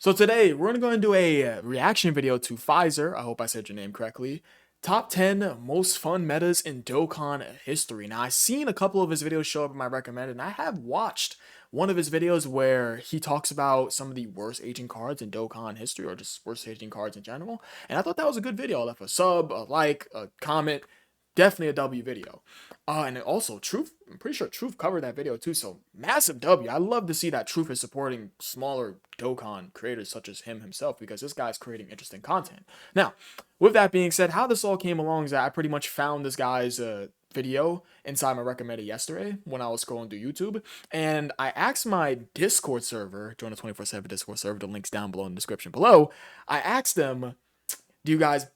So today we're gonna go and do a reaction video to Pfizer. I hope I said your name correctly. Top 10 most fun metas in Dokkan history. Now I've seen a couple of his videos show up in my recommended, and I have watched one of his videos where he talks about some of the worst aging cards in Dokkan history, or just worst aging cards in general. And I thought that was a good video. I left a sub, a like, a comment. Definitely a W video. And also Truth, I'm pretty sure Truth covered that video too. So massive W. I love to see that Truth is supporting smaller Dokkan creators such as him himself, because this guy's creating interesting content. Now, with that being said, how this all came along is that I pretty much found this guy's video inside my recommended yesterday when I was scrolling through YouTube, and I asked my Discord server, join the 24/7 Discord server, the link's down below in the description below. I asked them, do you guys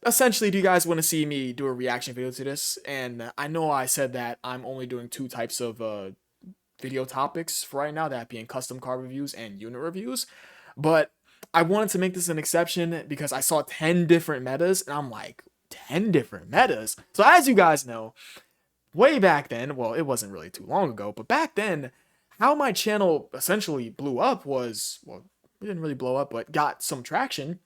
want to see me do a reaction video to this? And I know I said that I'm only doing two types of video topics for right now, that being custom card reviews and unit reviews, but I wanted to make this an exception because I saw 10 different metas, and I'm like, 10 different metas? So as you guys know, way back then, well, it wasn't really too long ago, but back then, how my channel essentially blew up was, well, it didn't really blow up, but got some traction,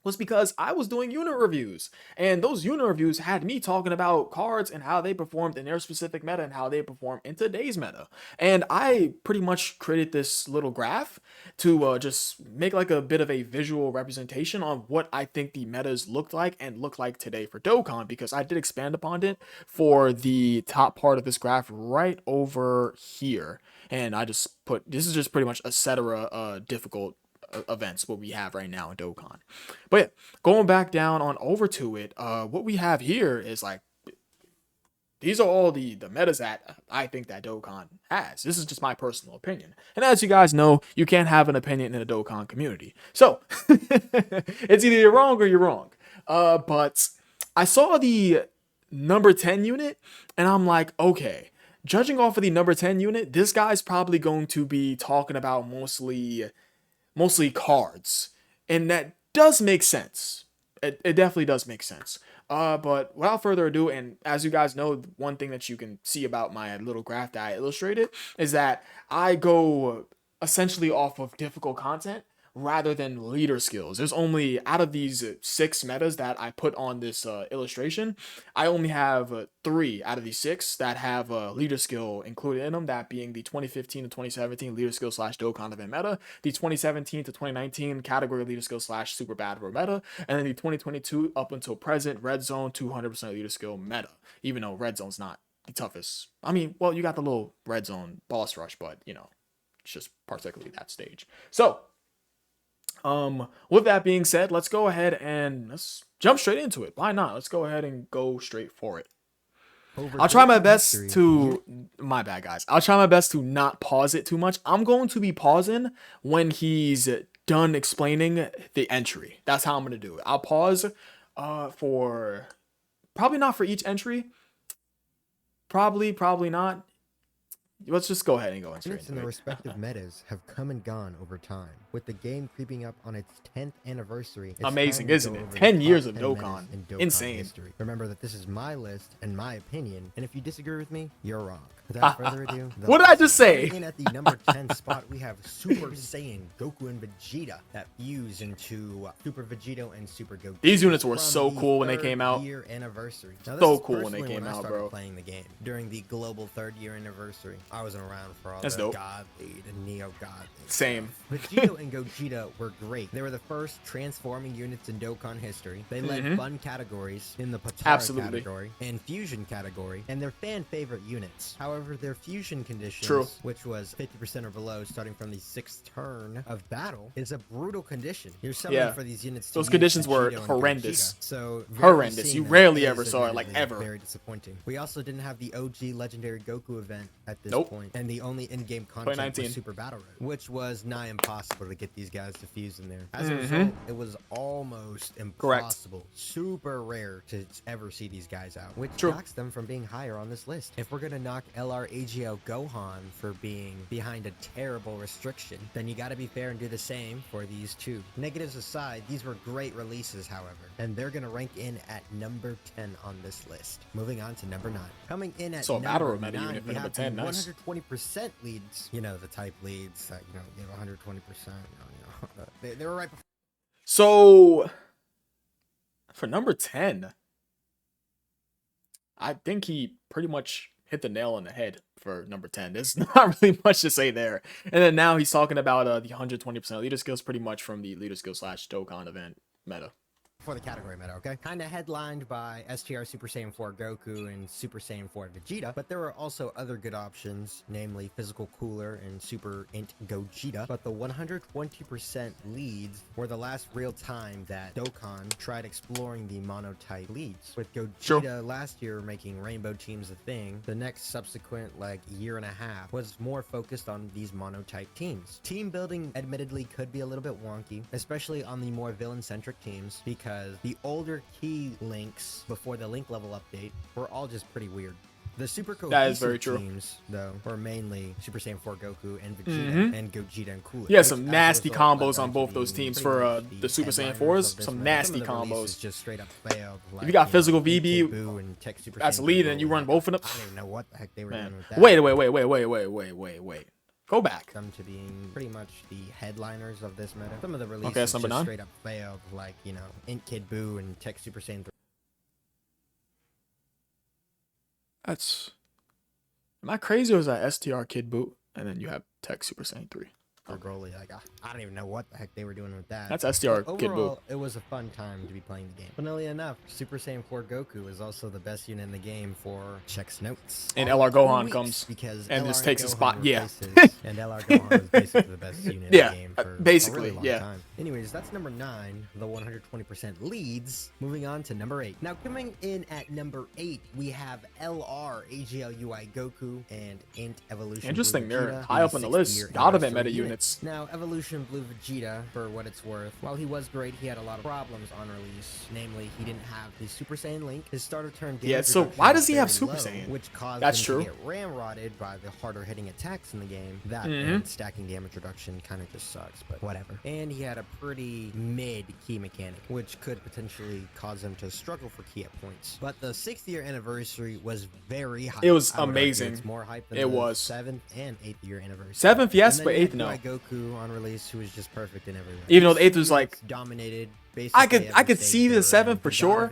was because I was doing unit reviews, and those unit reviews had me talking about cards and how they performed in their specific meta and how they perform in today's meta. And I pretty much created this little graph to just make like a bit of a visual representation on what I think the metas looked like and look like today for Dokkan, because I did expand upon it for the top part of this graph right over here. And I just put, this is just pretty much etc. Difficult events what we have right now in Dokkan. But yeah, going back down on over to it, what we have here is like, these are all the metas that I think that Dokkan has. This is just my personal opinion, and as you guys know, you can't have an opinion in the Dokkan community, so it's either you're wrong or you're wrong. But I saw the number 10 unit, and I'm like, okay, judging off of the number 10 unit, this guy's probably going to be talking about mostly cards, and that does make sense. It definitely does make sense. But without further ado, and as you guys know, one thing that you can see about my little graph that I illustrated is that I go essentially off of difficult content rather than leader skills. There's only, out of these 6 metas that I put on this illustration, I only have 3 out of these 6 that have a leader skill included in them, that being the 2015 to 2017 leader skill slash Dokkan event meta, the 2017 to 2019 category leader skill slash super bad bro meta, and then the 2022 up until present red zone 200% leader skill meta, even though red zone's not the toughest. I mean, well, you got the little red zone boss rush, but you know, it's just particularly that stage. So with that being said, let's go ahead and let's jump straight into it. Why not? Let's go ahead and go straight for it. I'll try my best to, my bad guys, I'll try my best to not pause it too much. I'm going to be pausing when he's done explaining the entry. That's how I'm going to do it. I'll pause for, probably not for each entry. Probably not. Let's just go ahead and go into Units in the respective metas have come and gone over time, with the game creeping up on its 10th anniversary. Amazing, isn't it? 10 years of Dokkan. Insane. History. Remember that this is my list and my opinion, and if you disagree with me, you're wrong. Without further ado, what did I just say? In at the number 10 spot, we have Super Saiyan Goku and Vegeta that fuse into Super Vegito and Super Goku. These units were so cool when they came out. Year anniversary. Now, so cool when they came out, bro. Playing the game during the global 3rd year anniversary. I wasn't around for all That's the dope. God Lead and Neo God Lead. Same. Vegito and Gogeta were great. They were the first transforming units in Dokkan history. They led fun categories in the Patara category and fusion category, and they're fan favorite units. However, their fusion conditions, which was 50% or below starting from the 6th turn of battle, is a brutal condition. You're summoning for these units. Those conditions were horrendous. So horrendous. You rarely ever saw it, like ever. Very disappointing. We also didn't have the OG legendary Goku event at this point, and the only in-game content was Super Battle Road, which was nigh impossible to get these guys to fuse in there. As a result, it was almost impossible, super rare to ever see these guys out, which knocks them from being higher on this list. If we're gonna knock LRAGO Gohan for being behind a terrible restriction, then you gotta be fair and do the same for these two. Negatives aside, these were great releases, however, and they're gonna rank in at number 10 on this list. Moving on to number 9. Coming in at number 9, we have 120% leads. You know, the type leads that, you know, give 120%, They were right before. So for number 10, I think he pretty much hit the nail on the head for number 10. There's not really much to say there. And then now he's talking about the 120% leader skills, pretty much from the leader skills / Dokkan event meta. For the category meta, okay? Kind of headlined by STR Super Saiyan 4 Goku and Super Saiyan 4 Vegeta, but there were also other good options, namely Physical Cooler and Super Int Gogeta, but the 120% leads were the last real time that Dokkan tried exploring the monotype leads. With Gogeta last year making rainbow teams a thing, the next subsequent year and a half was more focused on these monotype teams. Team building admittedly could be a little bit wonky, especially on the more villain-centric teams, because the older key links before the link level update were all just pretty weird. The super cohesive teams, though, were mainly Super Saiyan 4 Goku and Vegeta and Gogeta and Cooler. Yeah, some nasty combos on both those teams for the Super Saiyan 4s. Some nasty combos. Just straight up failed. If you got physical VB as a lead and you run both of them. I don't even know what the heck they were doing with that. Wait. Go back. Them to being pretty much the headliners of this meta. Some of the releases that's number just 9. straight up failed, Int Kid Buu and Tech Super Saiyan 3. Am I crazy or is that STR Kid Boot and then you have Tech Super Saiyan 3? Broly, I don't even know what the heck they were doing with that. That's STR Kid Buu. It was a fun time to be playing the game. Funnily enough, Super Saiyan 4 Goku is also the best unit in the game for checks notes. And LR Gohan comes because and just takes a spot. Yeah. And LR Gohan is basically the best unit in the game for basically, a really long time. Anyways, that's number 9, the 120% leads. Moving on to number 8. Now, coming in at number 8, we have LR AGL-UI Goku and Int Evolution. Interesting, Blue Vegeta, they're high up on the list. God event meta units. Now, Evolution Blue Vegeta, for what it's worth, while he was great, he had a lot of problems on release. Namely, he didn't have the Super Saiyan Link. His starter turn damage so why does he have Super Saiyan? Which caused That's him true. to get ramrodded by the harder hitting attacks in the game. That and stacking damage reduction kind of just sucks, but whatever. And he had a pretty mid key mechanic, which could potentially cause him to struggle for key at points. But the 6th year anniversary was very hype. It was amazing. It's more hype than it was 7th and 8th year anniversary. 7th, yes, but 8th, no. Goku on release, who was just perfect in every way. Even though the 8th was dominated. I could see the 7th for sure.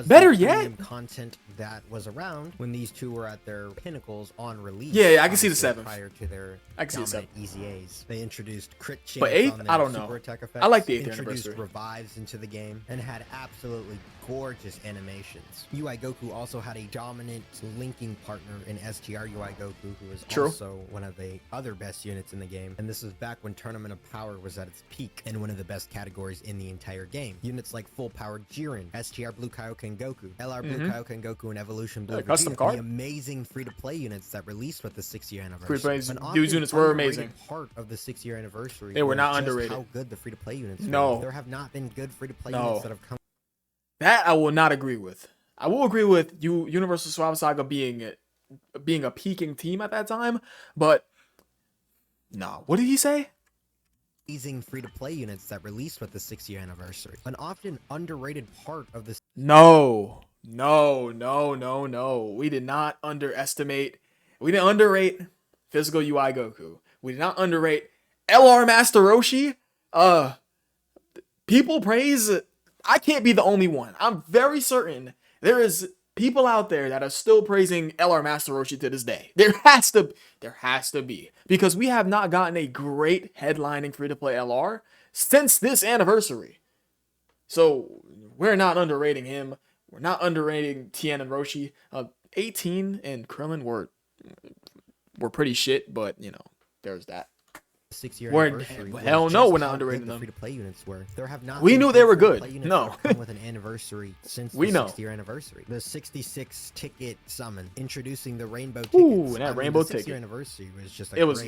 Better yet, content that was around when these two were at their pinnacles on release. Yeah, I can see the 7th. Prior to their I can see the 7th. EZAs, they introduced crit chance. But 8th, on I don't know. I like the 8th introduced anniversary. Revives into the game and had absolutely gorgeous animations. UI Goku also had a dominant linking partner in STR UI Goku, who was also one of the other best units in the game. And this was back when Tournament of Power was at its peak and one of the best categories in the entire game. Units like Full Powered Jiren, STR Blue Kaioken Goku, LR Blue Kaioken Goku, and Evolution Blue custom Vegeta, card. the amazing free-to-play units that released with the 6th year anniversary. Free-to-play units were amazing. Part of the 6th year anniversary. They were not just underrated. How good the free-to-play units were. No. There have not been good free-to-play units that have come. That I will not agree with. I will agree with you, Universal Swap Saga being a peaking team at that time, but no. What did he say? Amazing free-to-play units that released with the 6th year anniversary. An often underrated part of this. No. We did not underestimate. We didn't underrate Physical UI Goku. We did not underrate LR Master Roshi. People praise. I can't be the only one. I'm very certain there is people out there that are still praising LR Master Roshi to this day. There has to be, because we have not gotten a great headlining free-to-play LR since this anniversary. So we're not underrating him. We're not underrating Tien and Roshi. 18 and Krillin were pretty shit, but there's that. 6th year anniversary. Hell no, we're not underrating them. Free-to-play units were. There have not. We knew they were good. No, come with an anniversary since the 6th year anniversary. The 66 ticket summon, introducing the rainbow tickets. Ooh, that rainbow ticket. 6th year anniversary was just. It was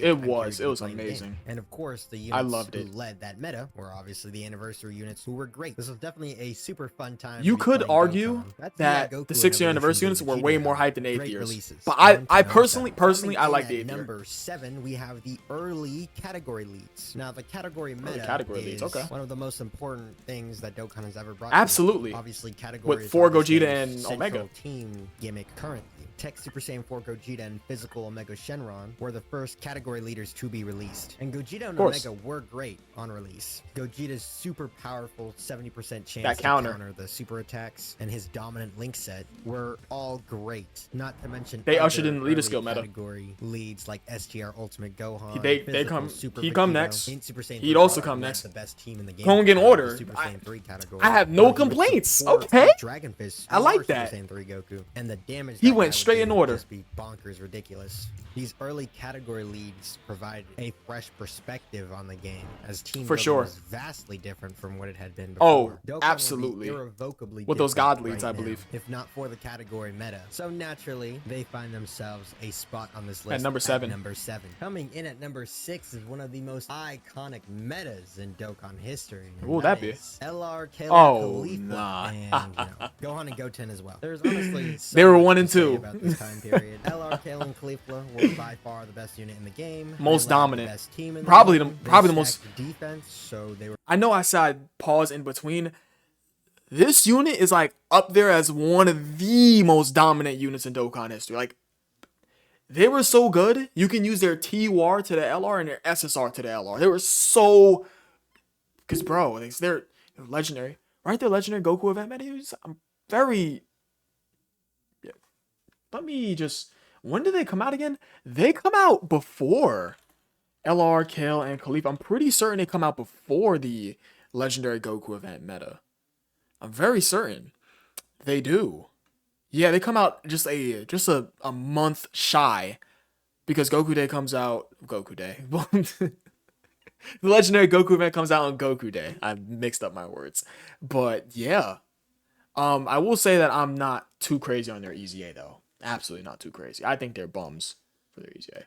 amazing. And of course, the units I loved who it. led that meta were obviously the anniversary units, who were great. This was definitely a super fun time. You could argue that the 6th year anniversary units were way more hyped than 8th years. But I personally, I like the 8th year. Number 7, we have the early category leads. Now, the category meta is one of the most important things that Dokkan has ever brought. Absolutely. Obviously, category with 4 Gogeta and Omega team gimmick currently. Tech Super Saiyan 4 Gogeta and Physical Omega Shenron were the first category leaders to be released, and Gogeta and Omega were great on release. Gogeta's super powerful 70% chance to counter the super attacks and his dominant link set were all great. Not to mention they ushered in the leader skill meta. Category leads like STR Ultimate Gohan. He come next. He'd also come next. The best team in the game. Going in order. I have no complaints. Okay. I like that. Goku. And the damage he went straight in order. Just be bonkers ridiculous. These early category leads provide a fresh perspective on the game, as Team Dokkan was vastly different from what it had been before. Oh, absolutely. Irrevocably with those god leads, I believe. If not for the category meta. So naturally, they find themselves a spot on this list at number 7. Coming in at number 6 is one of the most iconic metas in Dokkan history. What would that be? LR Khalifa nah. And Gohan and Goten as well. There's honestly they were 1 and 2 about this time period. LR Khalifa and Khalifa were by far the best unit in the game. Most dominant. Best team in probably the most defense. So they were. I know I said pause in between. This unit is like up there as one of the most dominant units in Dokkan history. Like, they were so good. You can use their TUR to the LR and their SSR to the LR. They were so, because bro, they're legendary, right? They're legendary Goku event menus. I'm very. Let me just. When did they come out again? They come out before LR, Kale, and Khalifa. I'm pretty certain they come out before the legendary Goku event meta. I'm very certain they do. Yeah, they come out just a month shy, because Goku Day comes out Goku Day. The legendary Goku event comes out on Goku Day. I mixed up my words, but yeah, I will say that I'm not too crazy on their EZA though. Absolutely not too crazy. I think they're bums for their EZA.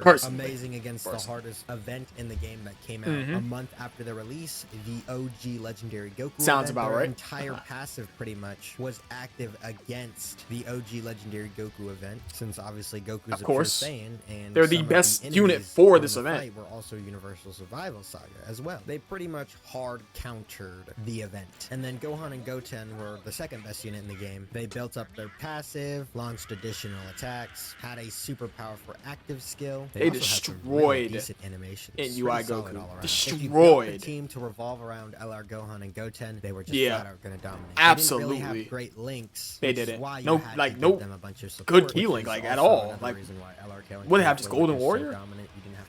Personally, amazing against the hardest event in the game that came out a month after their release, the OG Legendary Goku. Sounds about right. Entire passive pretty much was active against the OG Legendary Goku event, since obviously Goku's of course Super Saiyan, and they're the best unit for this event. Were also Universal Survival Saga as well. They pretty much hard countered the event, and then Gohan and Goten were the second best unit in the game. They built up their passive, launched additional attacks, had a super powerful active skill. They destroyed animations in UI Goku. Destroyed. If you built a team to revolve around LR Gohan and Goten, they were just flat out going to dominate. Absolutely. They didn't really have great links. They didn't. No good key link like at all. Like, would they have just Golden Warrior?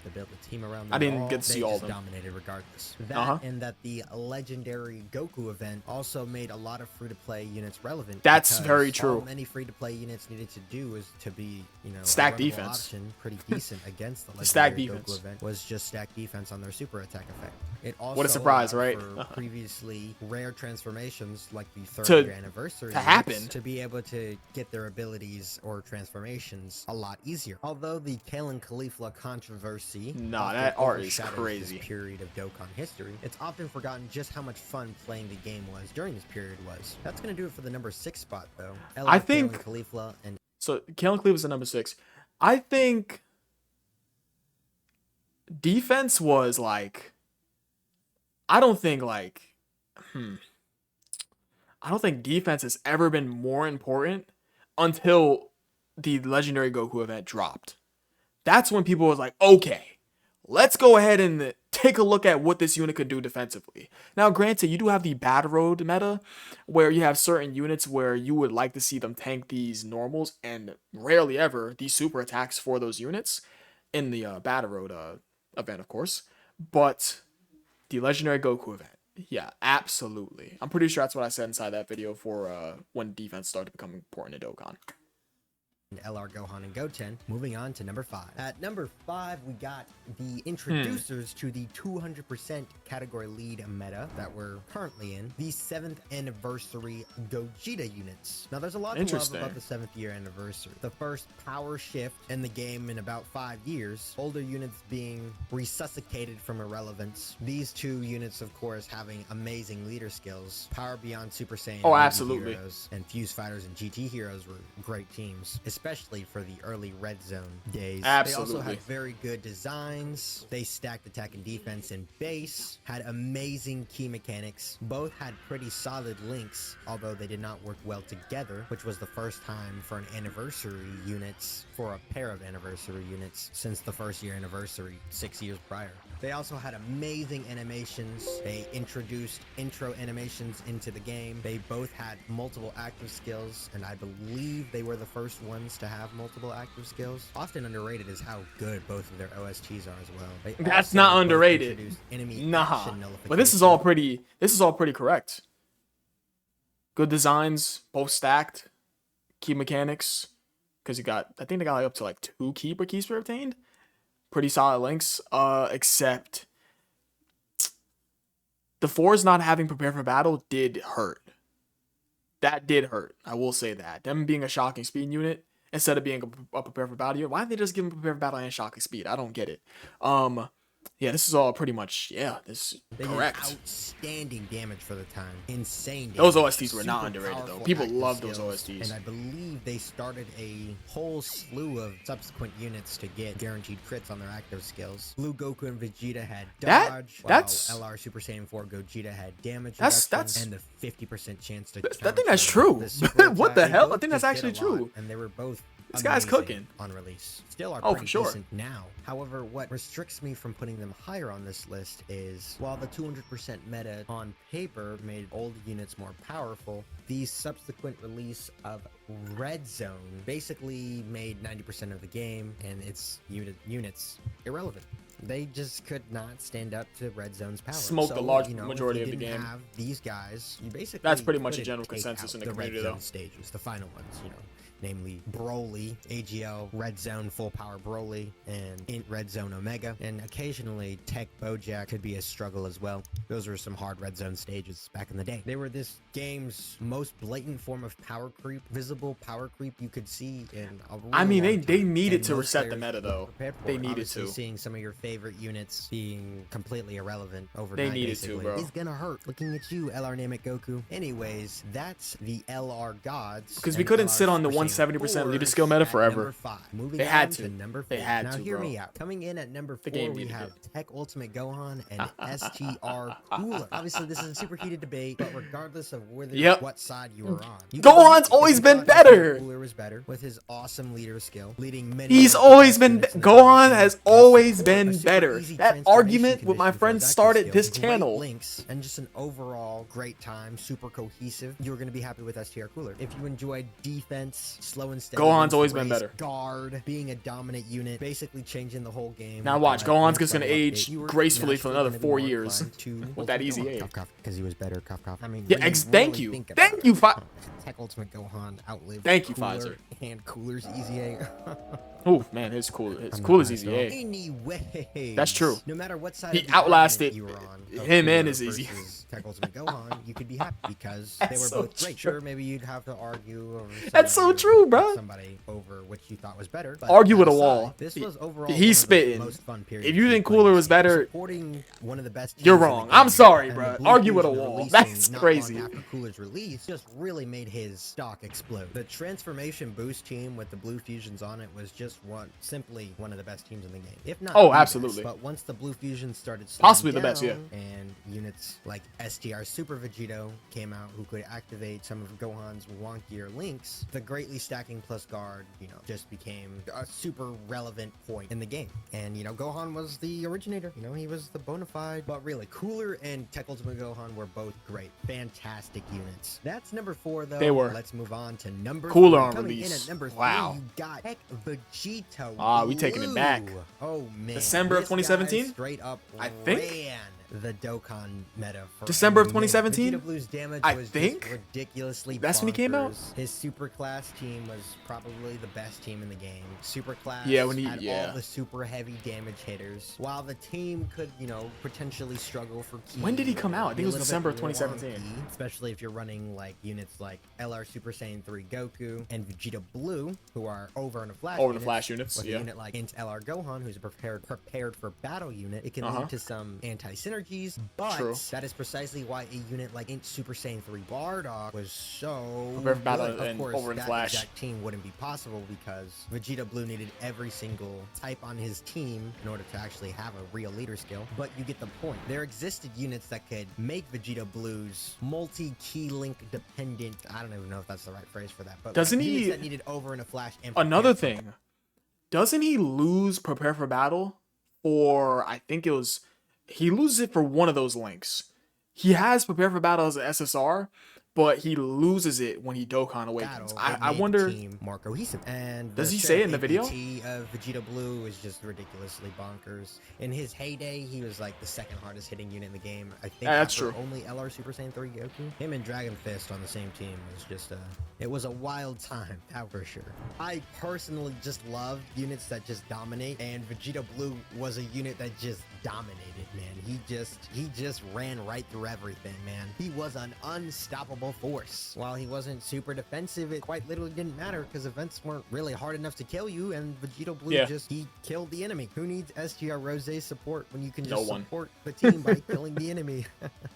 To build a team around them. I didn't get to see all of them. Dominated regardless. That and that the legendary Goku event also made a lot of free-to-play units relevant. That's very true. All many free-to-play units needed to do was to be, stack defense. Option, pretty decent against the legendary Goku event was just stack defense on their super attack effect. It also what a surprise, right? For previously rare transformations like the third year anniversary to happen, to be able to get their abilities or transformations a lot easier. Although the Kale and Khalifa controversy. Nah, that art is crazy. This period of Dokkan history, it's often forgotten just how much fun playing the game was during this period was. That's gonna do it for the number 6 spot though. I think Kale and Khalifa and so Kale and Khalifa is the number 6. I think defense was like. I don't think defense has ever been more important until the legendary Goku event dropped. That's when people was like, okay, let's go ahead and take a look at what this unit could do defensively. Now, granted, you do have the Battle Road meta, where you have certain units where you would like to see them tank these normals, and rarely ever these super attacks for those units in the Battle Road event, of course. But the legendary Goku event, yeah, absolutely. I'm pretty sure that's what I said inside that video for when defense started becoming important in Dokkan. LR Gohan and Goten. Moving on to number 5. At number 5, we got the introducers to the 200% category lead meta that we're currently in, the 7th anniversary Gogeta units. Now, there's a lot to love about the 7th year anniversary. The first power shift in the game in about 5 years, older units being resuscitated from irrelevance. These two units, of course, having amazing leader skills. Power Beyond Super Saiyan absolutely. Heroes and Fuse Fighters and GT Heroes were great teams, especially for the early Red Zone days. Absolutely. They also had very good designs. They stacked attack and defense in base, had amazing key mechanics. Both had pretty solid links, although they did not work well together, which was the first time for an anniversary units, for a pair of anniversary units since the first year anniversary 6 years prior. They also had amazing animations. They introduced intro animations into the game. They both had multiple active skills, and I believe they were the first ones to have multiple active skills. Often underrated is how good both of their OSTs are as well. That's not underrated. Nah, but this is all pretty correct. Good designs, both stacked, key mechanics. Because you got, I think they got like up to like 2 keys per obtained. Pretty solid links, except the 4s not having prepare for battle did hurt. That did hurt. I will say that. Them being a shocking speed unit instead of being a prepare for battle unit. Why didn't they just give them prepare for battle and shocking speed? I don't get it. Yeah, this is all pretty much, this is correct. Outstanding damage for the time. Insane damage. Those OSTs were not underrated, though. People love those OSTs. And I believe they started a whole slew of subsequent units to get guaranteed crits on their active skills. Blue Goku and Vegeta had dodge, while LR Super Saiyan 4 Gogeta had damage reduction and the 50% chance to I think that's true. What the hell? I think that's actually true. And they were both this guy's cooking on release. Still are pretty decent now. However, what restricts me from putting them higher on this list is while the 200% meta on paper made old units more powerful, the subsequent release of Red Zone basically made 90% of the game and its units irrelevant. They just could not stand up to Red Zone's power. Smoked the large majority of the game. Have these guys, you basically that's pretty much a general consensus in the community, Red Zone though. Stages, the final ones, namely Broly, AGL, Red Zone Full Power Broly, and Red Zone Omega, and occasionally Tech Bojack could be a struggle as well. Those were some hard Red Zone stages back in the day. They were this game's most blatant form of power creep, visible power creep you could see in a real I mean, they time. needed to reset the meta, though. They needed to. Seeing some of your favorite units being completely irrelevant overnight, they needed to, bro. It's gonna hurt. Looking at you, LR Namek Goku. Anyways, that's the LR gods. Because we couldn't sit on the 170% leader skill meta forever. They had to. They had to, bro. Now hear me out. Coming in at number 4, we have Tech Ultimate Gohan and STR Cooler. Obviously, this is a super heated debate, but regardless of what side you were on, Gohan's always been better. Cooler was better with his awesome leader skill, leading many. He's always been. Gohan has always been better. That argument with my friends started this channel. Links and just an overall great time, super cohesive. You're gonna be happy with STR Cooler. If you enjoy defense, slow and steady. Gohan's always been better. Guard, being a dominant unit, basically changing the whole game. Now watch, Gohan's just gonna age gracefully for another 4 years with that easy age. Because he was better. I mean, yeah, thank you, Tech Ultimate Gohan outlived. Thank you, Pfizer. And Cooler's Easy A. Oh man, his cool is Easy A. Anyway, that's true. No matter what side he outlasted you were on, him and his Easy. Tech Ultimate Gohan, you could be happy because they were both great. Sure, maybe you'd have to argue over. That's so true, bro. Somebody over which you thought was better. Argue with a wall. This was overall he's spitting. Most fun period. If you think Cooler was better, supporting one of the best. You're wrong. I'm sorry, bro. Argue with a wall. That's crazy. After Cooler's release, just really made his stock explode. The transformation boost team with the blue fusions on it was just simply one of the best teams in the game, if not. Oh, absolutely. But once the blue fusions started, possibly the best, yeah. And units like STR Super Vegito came out, who could activate some of Gohan's wonkier links, the greatly stacking plus guard, just became a super relevant point in the game. And Gohan was the originator. He was the bona fide. But really, Cooler and Tech Ultimate Gohan were both great, fantastic units. That's number 4, though. They were. Let's move on to number Cooler 3. on Coming release. In at number 3, wow. You got Tech Vegito. We taking it back. Oh man. December of 2017. Straight up, I think. Ran the Dokkan meta for December of 2017. Vegeta Blue's damage was think ridiculously. That's when he came out. His super class team was probably the best team in the game. Super class. Yeah, when he had all the super heavy damage hitters, while the team could potentially struggle for key. When did he come out? I think it was December of 2017. Especially if you're running like units like LR Super Saiyan 3 Goku and Vegeta Blue, who are over in a flash. With a unit like Int LR Gohan, who's a prepared for battle unit, it can lead to some anti-synergy energies, but True. that is precisely why a unit like Super Saiyan 3 Bardock was so Prepare for battle good. Of and course, over in that Flash. exact team wouldn't be possible because Vegeta Blue needed every single type on his team in order to actually have a real leader skill, but you get the point. There existed units that could make Vegeta Blue's multi-key link dependent, I don't even know if that's the right phrase for that, but doesn't like, units he that needed over in a Flash and another thing, doesn't he lose prepare for battle for, I think it was, he loses it for one of those links. He has prepare for battle as an SSR, but he loses it when he Dokkan Awakens. I wonder, team more cohesive. And does he say it in the video? APT of Vegeta Blue is just ridiculously bonkers. In his heyday, he was like the second hardest hitting unit in the game. I think that's true. Only LR Super Saiyan 3 Goku. Him and Dragon Fist on the same team was just it was a wild time, that for sure. I personally just love units that just dominate, and Vegeta Blue was a unit that just dominated, man. He just ran right through everything, man. He was an unstoppable force. While he wasn't super defensive, it quite literally didn't matter because events weren't really hard enough to kill you, and Vegeta Blue he killed the enemy. Who needs STR Rose's support when you can just support the team by killing the enemy?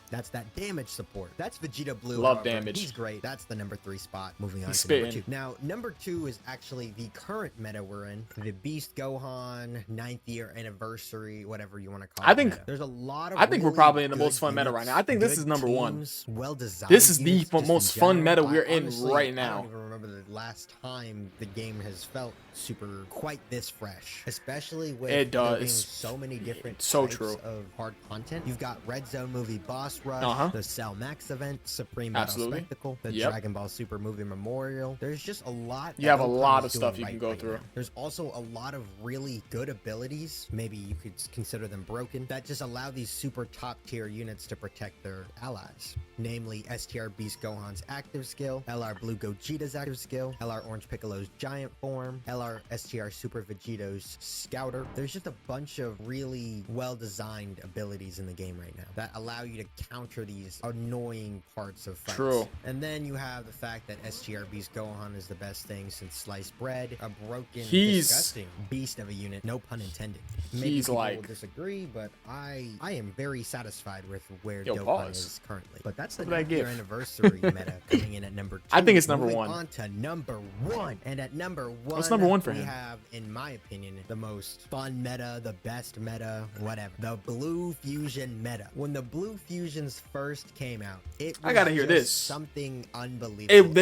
That's that damage support. That's Vegeta Blue. Love damage. He's great. That's the number 3 spot. Moving on He's to number spitting. 2. Now, number 2 is actually the current meta we're in. The Beast Gohan 9th year anniversary, whatever you want to call it. I think There's a lot of I think we're probably in the most fun meta right now. I think this is number 1. Well designed. This is the most fun meta we're in right I now. don't even remember the last time the game has felt super quite this fresh, especially with there being so many different types of hard content. You've got Red Zone movie Boss Rush, the Cell Max event, Supreme Battle Spectacle, the Dragon Ball Super movie Memorial. There's just a lot. You have a lot of stuff you can go through. There's also a lot of really good abilities, maybe you could consider them broken, that just allow these super top tier units to protect their allies, namely STR Beast Gohan's active skill, LR Blue Gogeta's active skill, LR Orange Piccolo's giant form, LR STR Super Vegeto's scouter. There's just a bunch of really well designed abilities in the game right now that allow you to counter these annoying parts of fights. True. And then you have the fact that STR Beast Gohan is the best thing since sliced bread, a broken, disgusting beast of a unit, no pun intended. Maybe people will disagree, but I am very satisfied with where Dokkan is currently. But that's the 9th year anniversary meta coming in at number 2. I think it's number 1. On to number 1, and at number 1, what's number 1 for him? We have, in my opinion, the most fun meta, the best meta, whatever. The Blue Fusion meta. When the Blue Fusions first came out, it was I gotta hear this. Something unbelievable.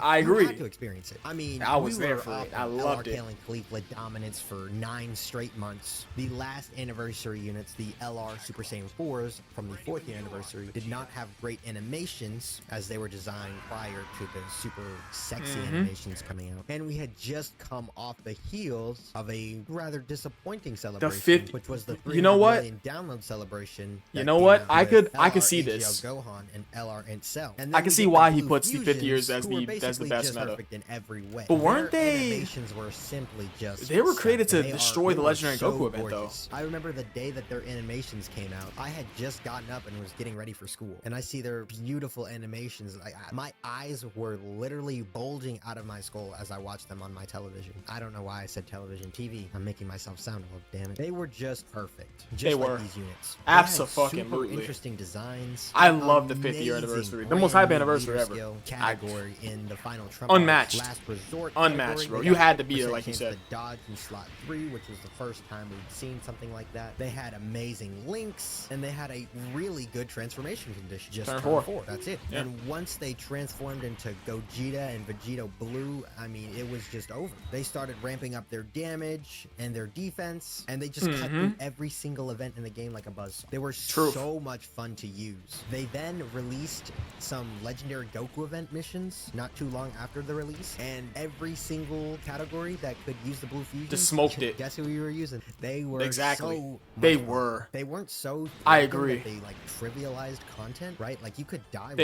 I agree. You had to experience it. I mean, I was there for it. I loved it. LR Calyph dominance for 9 straight months. The last anniversary units, the LR Super Saiyan 4s from the 4th year anniversary, did not have great animations as they were designed prior to the super sexy animations coming out. And we had just come off the heels of a rather disappointing celebration, which was the 3 million download celebration. You know what? I could see this. Gohan and LR and Cell. And I can see why he puts the 50 years as the best meta. In every way. But weren't their animations were simply just they were created to destroy the Legendary Goku event though. I remember the day that their animations came out. I had just gotten up and was getting ready for school, and I see their beautiful animations. My eyes were literally bulging out of my skull as I watched them on my television. I don't know why I said television. TV. I'm making myself sound old. Damn it. They were just perfect. Just like these units. Absolutely. Interesting designs. I love the 5th year anniversary. The most hype anniversary ever. Category in the final Trump unmatched. Last resort. Unmatched, bro. You had to be there, like you said. The dodge in slot 3, which was the first time we'd seen something like that. They had amazing links, and they had a really good transformation condition. Just turn 4. That's it. Yeah. And once they transformed into Gogeta and Vegeta Blue, I mean, it was just over. They started ramping up their damage and their defense, and they just cut through every single event in the game like a buzzsaw. They were so much fun to use. They then released some legendary Goku event missions not too long after the release, and every single category that could use the Blue Fusion just smoked it. Guess who we were using? They were They weren't so. I agree. They like trivialized content, right? Like you could die.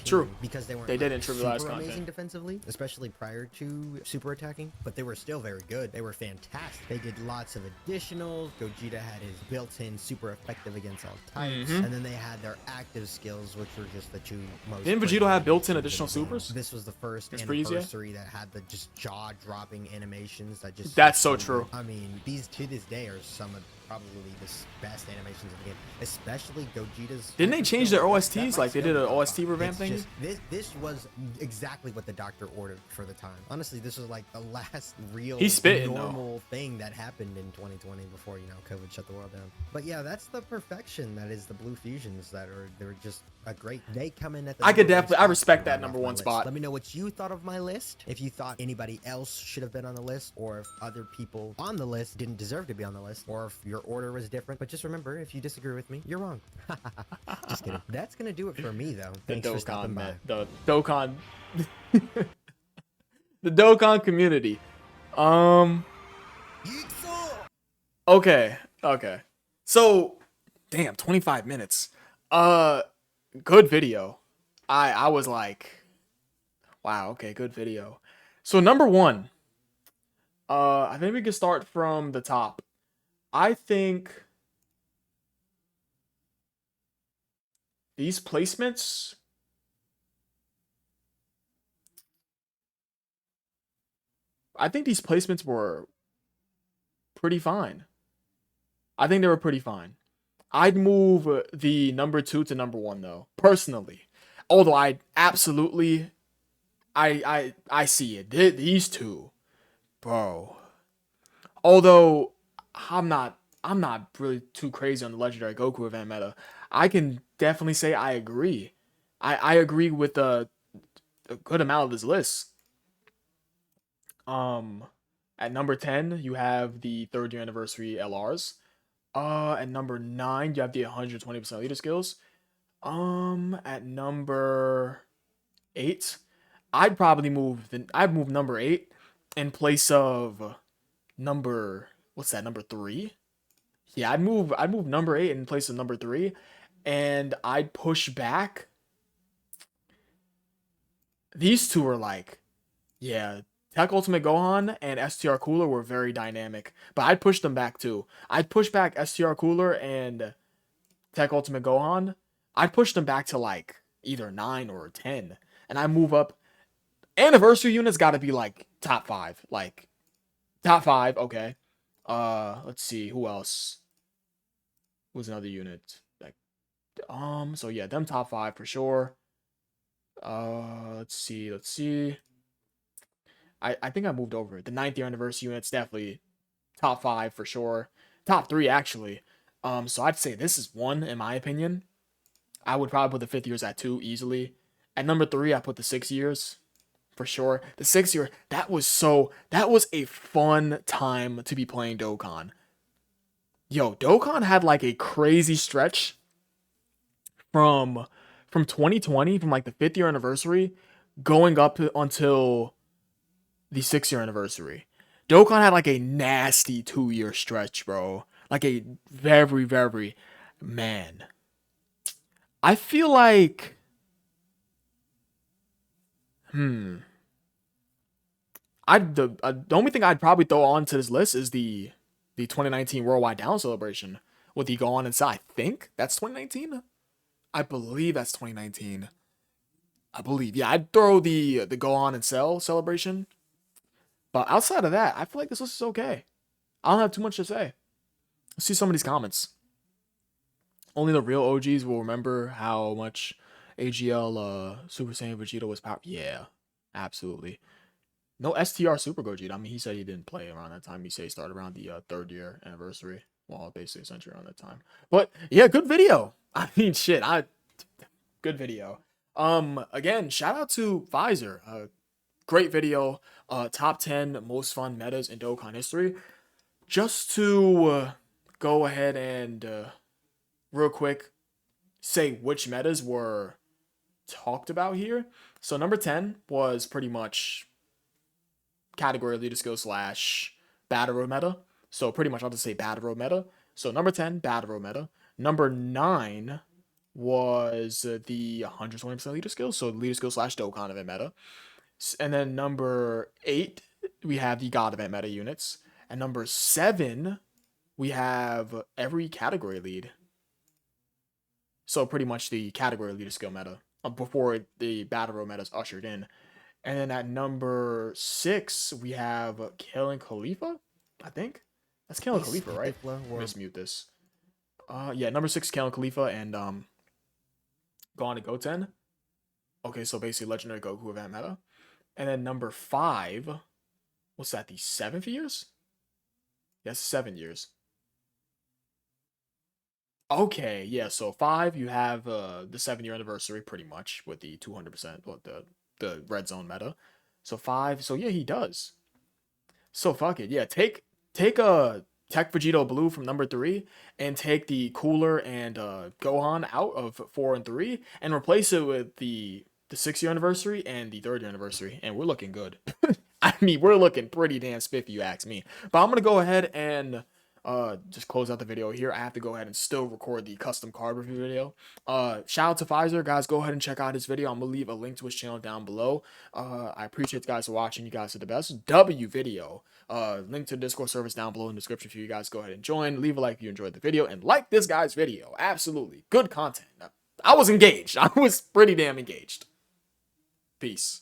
True. Because they weren't. They didn't trivialize super content. Amazing defensively, especially prior to super attacking, but they were still very good. They were fantastic. They did lots of additionals. Gogeta had his built-in super effective against all types, and then they had their active skills, which were just the two most. Didn't Vegito have built-in additional supers? This was the first Freeze, anniversary that had the just jaw-dropping animations that just. That's so true. I mean, these to this day are some of probably the best animations in the game, especially Gogeta's. Didn't they change their OSTs? Like they did an OST revamp thing? This was exactly what the doctor ordered for the time. Honestly, this was like the last real normal thing that happened in 2020 before, you know, COVID shut the world down. But yeah, that's the perfection that is the Blue Fusions that are, they're just a great, they come in at the I respect that number one spot. Let me know what you thought of my list. If you thought anybody else should have been on the list, or if other people on the list didn't deserve to be on the list, or if your order was different. But just remember, if you disagree with me, you're wrong. Just kidding. That's gonna do it for me though. Thanks for stopping by. The Dokkan the Dokkan community. Okay. So damn, 25 minutes. Good video. I was like, wow, okay, good video. So number one, I think we can start from the top. I think these placements, were pretty fine. I think they were pretty fine. I'd move the number 2 to number 1 though, personally. Although I absolutely, I see it. These two, bro. Although I'm not really too crazy on the Legendary Goku event meta. I can definitely say I agree. I agree with a good amount of this list. At number 10, you have the 3rd year anniversary LRs. At number 9, you have the 120% leader skills. At number 8, I'd move number 8 in place of number, what's that, number 3? Yeah, I'd move number 8 in place of number 3, and I'd push back. These two are like, yeah, Tech Ultimate Gohan and STR Cooler were very dynamic, but I'd push them back too. I'd push back STR Cooler and Tech Ultimate Gohan. I'd push them back to like either 9 or 10, and I move up. Anniversary units got to be like top 5, like top 5. Okay. Let's see who else. Who's another unit? Like, so yeah, them top 5 for sure. Let's see. I think I moved over. The 9th year anniversary unit's definitely top 5 for sure. Top 3 actually. So I'd say this is 1 in my opinion. I would probably put the 5th years at 2 easily. At number 3, I put the 6 years for sure. The 6 year, that was a fun time to be playing Dokkan. Yo, Dokkan had like a crazy stretch from 2020, from like the 5th year anniversary going up until the 6th year anniversary. Dokkan had like a nasty 2-year stretch, bro. Like a very, very, man. I feel like, the only thing I'd probably throw onto this list is the 2019 Worldwide Down celebration with the Gohan and Cell. I think that's 2019. I believe that's 2019. Yeah, I'd throw the Gohan and Cell celebration. But outside of that, I feel like this list is okay. I don't have too much to say. Let's see some of these comments. Only the real OGs will remember how much AGL Super Saiyan Vegeta was powerful. Yeah, absolutely. No STR Super Gogeta. I mean, he said he didn't play around that time. He said he started around the 3rd year anniversary. Well, basically a century around that time. But yeah, good video. I mean, shit. Good video. Again, shout out to Pfizer. Great video. Top 10 most fun metas in Dokkan history. Just to go ahead and real quick say which metas were talked about here. So number 10 was pretty much category leader skill / battle road meta. So pretty much I'll just say battle road meta. So number 10, battle road meta. Number 9 was the 120% leader skill. So leader skill / Dokkan event meta. And then number 8, we have the God event meta units. And number 7, we have every category lead. So pretty much the category leader skill meta before the battle royale meta is ushered in. And then at number 6, we have Kalen Khalifa, I think. That's Kalen Khalifa, right? Let's mute this. Yeah, number 6, Kalen Khalifa, and Gone to Goten. Okay, so basically Legendary Goku event meta. And then number 5, what's that, the 7th years? Yes, 7 years. Okay, yeah, so 5, you have the 7-year anniversary pretty much with the 200%, or the red zone meta. So 5, so yeah, he does. So fuck it, yeah, take a Tech Vegito Blue from number 3 and take the Cooler and Gohan out of 4 and 3 and replace it with the 6-year anniversary and the 3rd-year anniversary, and we're looking good. I mean, we're looking pretty damn spiffy, you ask me. But I'm gonna go ahead and just close out the video here. I have to go ahead and still record the custom card review video. Shout out to Pfizer, guys. Go ahead and check out his video. I'm gonna leave a link to his channel down below. I appreciate you guys for watching. You guys are the best. W video. Link to the Discord service down below in the description for you guys. Go ahead and join. Leave a like if you enjoyed the video and like this guy's video. Absolutely good content. I was engaged. I was pretty damn engaged. Peace.